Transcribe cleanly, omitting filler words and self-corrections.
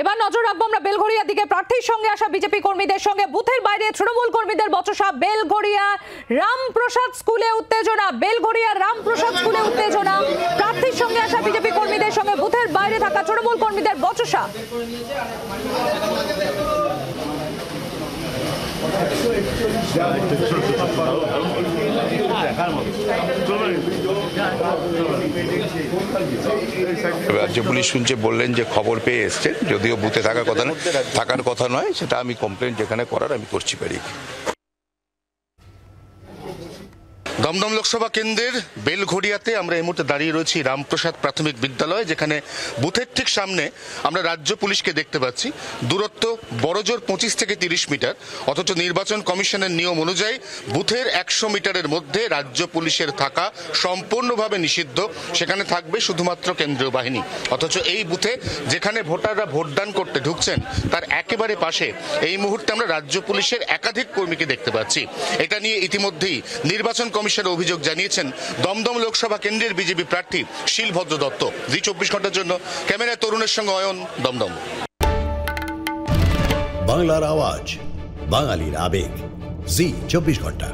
এবার নজর রাখবো আমরা বেলঘড়িয়ার দিকে। প্রার্থীর সঙ্গে আসা বিজেপি কর্মীদের সঙ্গে বুথের বাইরে তৃণমূল কর্মীদের বচসা। বেলঘড়িয়া রামপ্রসাদ স্কুলে উত্তেজনা। বেলঘড়িয়া রামপ্রসাদ স্কুলে উত্তেজনা। প্রার্থীর সঙ্গে আসা বিজেপি কর্মীদের সঙ্গে বুথের বাইরে থাকা তৃণমূল কর্মীদের বচসা। রাজ্য পুলিশ শুনছে, বললেন যে খবর পেয়ে এসছেন, যদিও বুথে থাকার কথা নয়, সেটা আমি কমপ্লেন যেখানে করার আমি করছি পারি। দমদম লোকসভা কেন্দ্রের বেলঘড়িয়াতে আমরা এই মুহূর্তে দাঁড়িয়ে রয়েছি রামপ্রসাদ প্রাথমিক বিদ্যালয়, যেখানে বুথের ঠিক সামনে আমরা রাজ্য পুলিশকে দেখতে পাচ্ছি। দূরত্ব বড়জোর 25 থেকে 30 মিটার, অথচ নির্বাচন কমিশনের নিয়ম অনুযায়ী বুথের 100 মিটারের মধ্যে রাজ্য পুলিশের থাকা সম্পূর্ণভাবে নিষিদ্ধ। সেখানে থাকবে শুধুমাত্র কেন্দ্রীয় বাহিনী। অথচ এই বুথে যেখানে ভোটাররা ভোটদান করতে ঢুকছেন তার একেবারে পাশে এই মুহূর্তে আমরা রাজ্য পুলিশের একাধিক কর্মীকে দেখতে পাচ্ছি। এটা নিয়ে ইতিমধ্যেই নির্বাচন কমিশনের অভিযোগ জানিয়েছেন দমদম লোকসভা কেন্দ্রের বিজেপি প্রার্থী শিলভদ্র দত্ত। জি 24 ঘন্টার জন্য ক্যামেরায় তরুণের সঙ্গে অয়ন, দমদম। বাংলার আওয়াজ, বাঙালির আবেগ, জি 24 ঘন্টা।